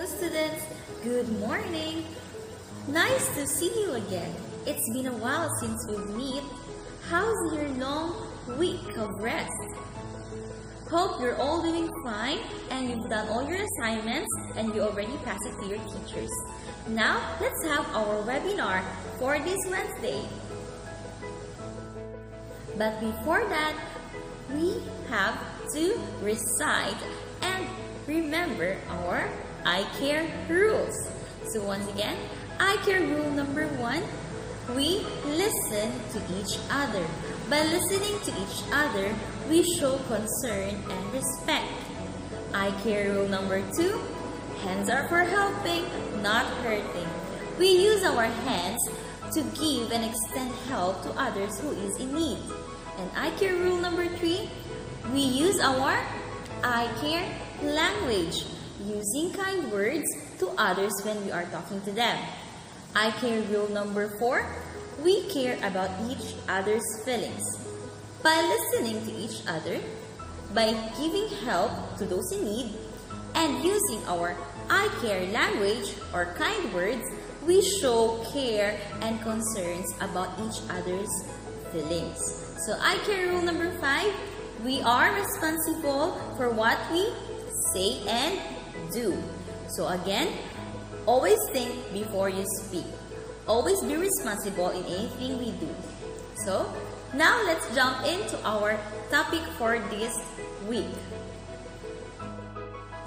students, good morning. Nice to see you again. It's been a while since we've met. How's your long week of rest? Hope you're all doing fine and you've done all your assignments and you already passed it to your teachers. Now, let's have our webinar for this Wednesday. But before that, we have to recite and remember our I Care rules. So once again, I Care rule number 1, we listen to each other. By listening to each other, we show concern and respect. I Care rule number 2, hands are for helping, not hurting. We use our hands to give and extend help to others who is in need. And I Care rule number 3, we use our I Care language, using kind words to others when we are talking to them. I Care rule number 4, we care about each other's feelings. By listening to each other, by giving help to those in need, and using our I Care language or kind words, we show care and concerns about each other's feelings. So I Care rule number 5, we are responsible for what we say and do. So again, always think before you speak. Always be responsible in anything we do. So now let's jump into our topic for this week.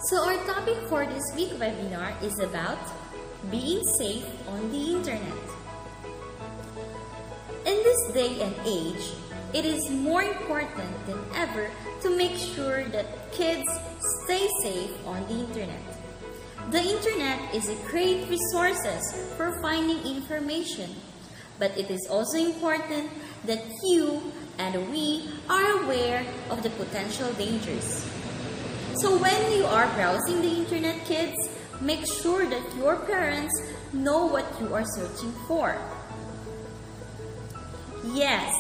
So our topic for this week webinar is about being safe on the internet. In this day and age, it is more important than ever to make sure that kids stay safe on the internet. The internet is a great resource for finding information, but it is also important that you and we are aware of the potential dangers. So when you are browsing the internet, kids, make sure that your parents know what you are searching for. Yes,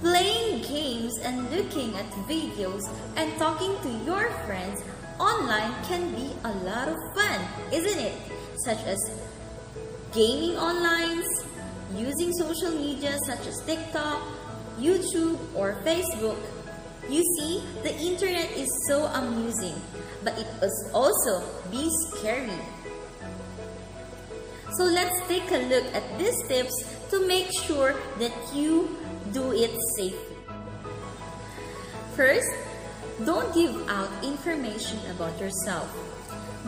playing games and looking at videos and talking to your friends online can be a lot of fun, isn't it? Such as gaming online, using social media such as TikTok, YouTube, or Facebook. You see, the internet is so amusing, but it can also be scary. So let's take a look at these tips to make sure that you do it safely. First, don't give out information about yourself.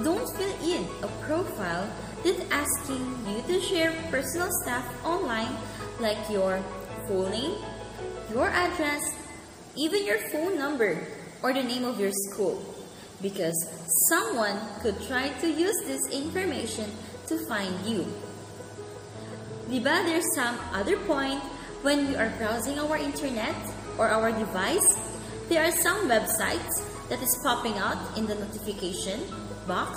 Don't fill in a profile that's asking you to share personal stuff online like your full name, your address, even your phone number or the name of your school, because someone could try to use this information to find you. Diba, there's some other point when we are browsing our internet or our device, there are some websites that is popping out in the notification box.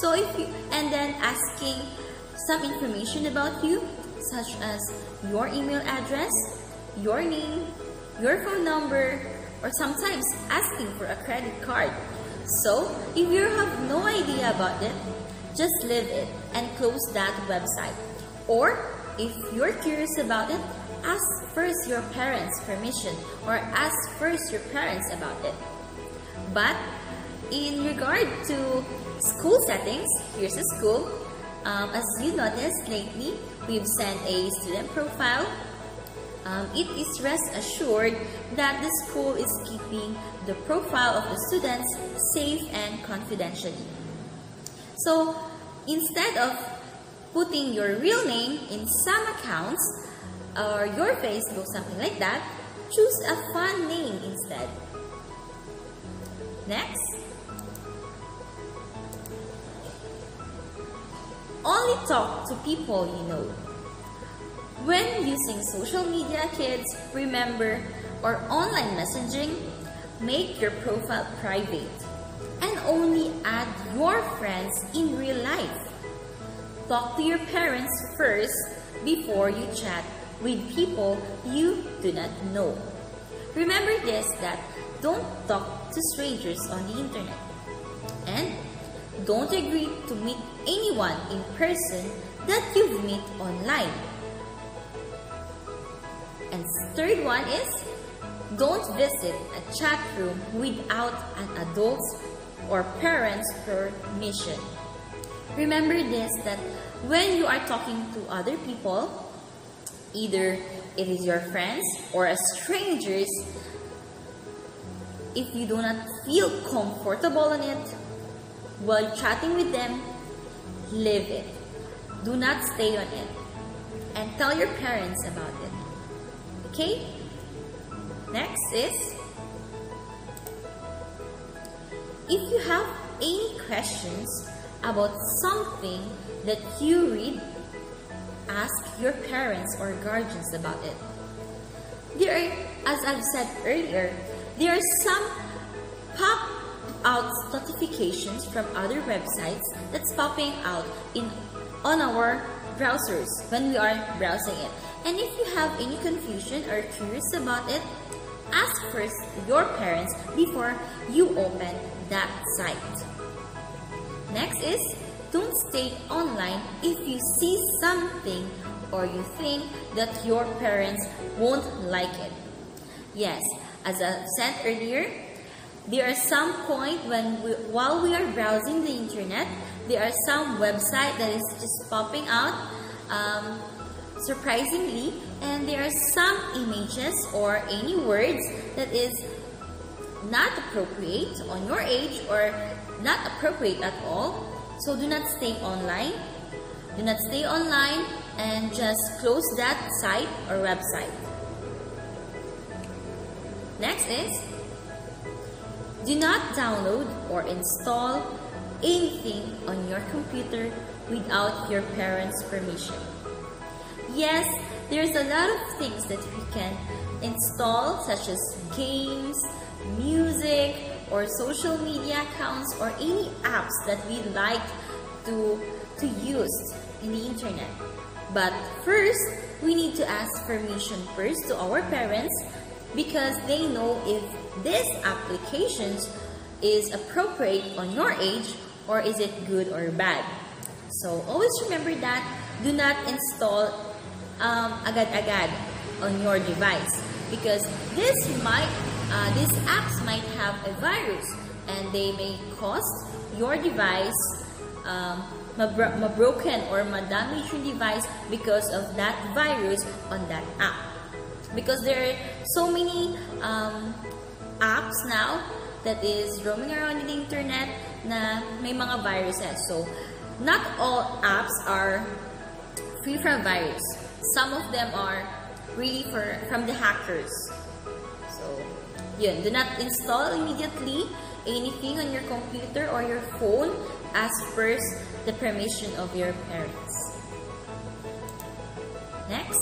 So and then asking some information about you, such as your email address, your name, your phone number, or sometimes asking for a credit card. So if you have no idea about it, just leave it and close that website. Or if you're curious about it, ask first your parents' permission or ask first your parents about it. But in regard to school settings, here's a school. As you noticed lately, we've sent a student profile. It is rest assured that the school is keeping the profile of the students safe and confidentially. So instead of putting your real name in some accounts, or your Facebook, something like that, choose a fun name instead. Next, only talk to people you know. When using social media, kids, remember, or online messaging, make your profile private and only add your friends in real life. Talk to your parents first before you chat with people you do not know. Remember this, that don't talk to strangers on the internet. And don't agree to meet anyone in person that you've met online. And third one is, don't visit a chat room without an adult's or parent's permission. Remember this, that when you are talking to other people, either it is your friends or strangers, if you do not feel comfortable on it while chatting with them, leave it. Do not stay on it. And tell your parents about it. Okay? Next is, if you have any questions about something that you read, ask your parents or guardians about it. There are, as I've said earlier, there are some pop-out notifications from other websites that's popping out on our browsers when we are browsing it. And if you have any confusion or curious about it, ask first your parents before you open that site. Next is, don't stay online if you see something or you think that your parents won't like it. Yes, as I said earlier, there are some point while we are browsing the internet, there are some website that is just popping out surprisingly, and there are some images or any words that is not appropriate on your age or not appropriate at all. So do not stay online. Do not stay online and just close that site or website. Next is, do not download or install anything on your computer without your parents' permission. Yes, there's a lot of things that we can install, such as games, music, or social media accounts, or any apps that we like to use in the internet. But first, we need to ask permission first to our parents, because they know if this applications is appropriate on your age or is it good or bad. So always remember that. Do not install agad-agad on your device, because these apps might have a virus and they may cause your device broken or damage your device because of that virus on that app. Because there are so many apps now that is roaming around in the internet na may mga viruses. So not all apps are free from virus. Some of them are really from the hackers. So yun, do not install immediately anything on your computer or your phone. Ask first the permission of your parents. Next,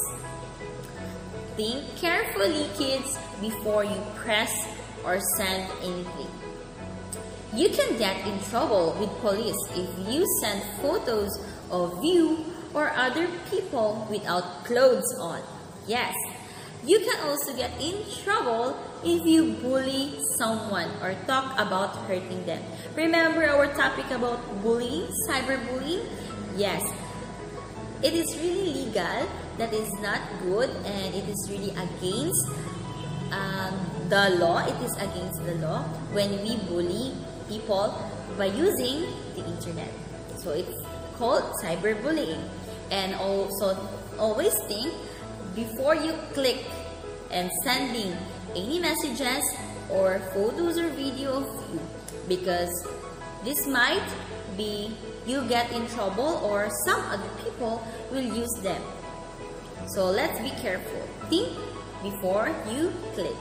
think carefully, kids, before you press or send anything. You can get in trouble with police if you send photos of you or other people without clothes on. Yes, you can also get in trouble if you bully someone or talk about hurting them. Remember our topic about bullying, cyberbullying? Yes, it is really legal. That is not good, and it is really against the law. It is against the law when we bully people by using the internet. So it's called cyberbullying. And also always think before you click and sending any messages or photos or video of you, because this might be you get in trouble or some other people will use them. So let's be careful. Think before you click.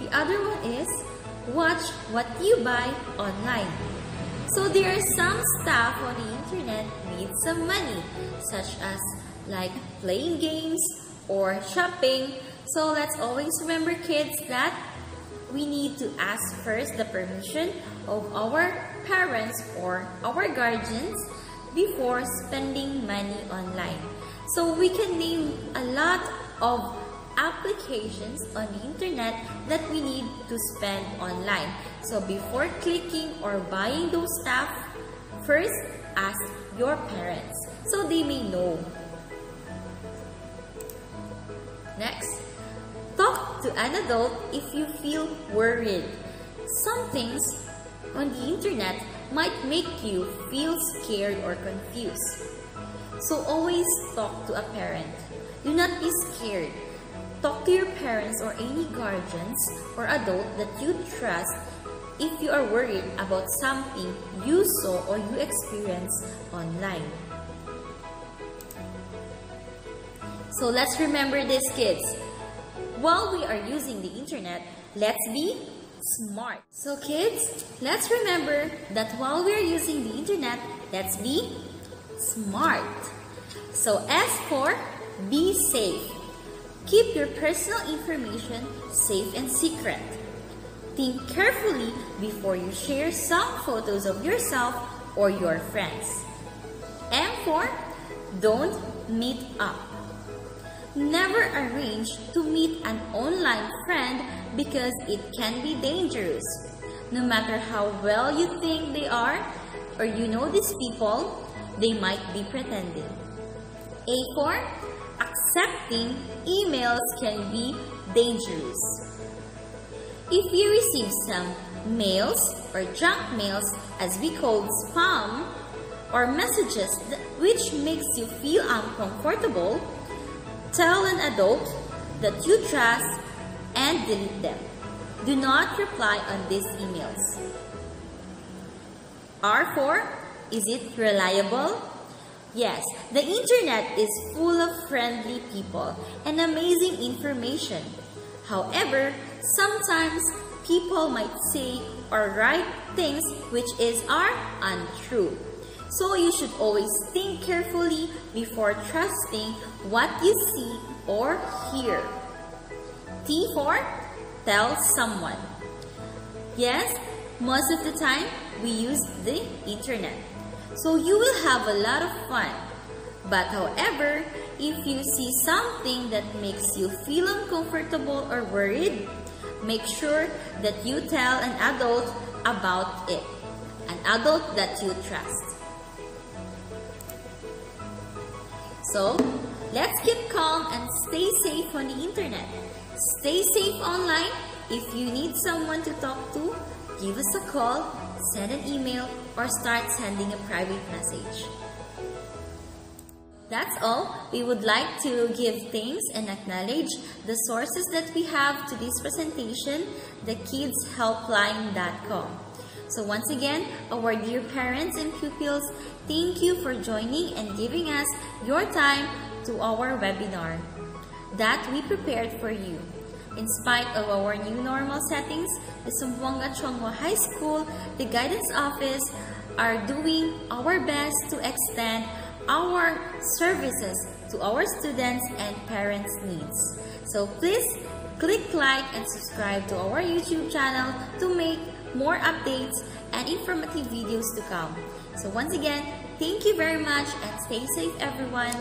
The other one is, watch what you buy online. So there are some stuff on the internet needs some money, such as like playing games or shopping. So let's always remember, kids, that we need to ask first the permission of our parents or our guardians before spending money online. So we can name a lot of applications on the internet that we need to spend online. So before clicking or buying those stuff, first ask your parents so they may know. Next, talk to an adult if you feel worried. Some things on the internet might make you feel scared or confused. So always talk to a parent. Do not be scared. Talk to your parents or any guardians or adult that you trust if you are worried about something you saw or you experienced online. So let's remember this, kids. While we are using the internet, let's be smart. So kids, let's remember that while we are using the internet, let's be smart. So S for be safe. Keep your personal information safe and secret. Think carefully before you share some photos of yourself or your friends. M for don't meet up. Never arrange to meet an online friend because it can be dangerous. No matter how well you think they are or you know these people, they might be pretending. A for accepting emails can be dangerous. If you receive some mails or junk mails, as we call spam, or messages which makes you feel uncomfortable, tell an adult that you trust and delete them. Do not reply on these emails. R for, is it reliable? Yes, the internet is full of friendly people and amazing information. However, sometimes people might say or write things which are untrue. So you should always think carefully before trusting what you see or hear. T for tell someone. Yes, most of the time we use the internet. So you will have a lot of fun. But however, if you see something that makes you feel uncomfortable or worried, make sure that you tell an adult about it. An adult that you trust. So, let's keep calm and stay safe on the internet. Stay safe online. If you need someone to talk to, give us a call, send an email, or start sending a private message. That's all. We would like to give thanks and acknowledge the sources that we have to this presentation, thekidshelpline.com. So once again, our dear parents and pupils, thank you for joining and giving us your time to our webinar that we prepared for you. In spite of our new normal settings, the Zamboanga Chongwa High School, the Guidance Office, are doing our best to extend our services to our students and parents' needs. So please click like and subscribe to our YouTube channel to make more updates and informative videos to come. So once again, thank you very much and stay safe everyone.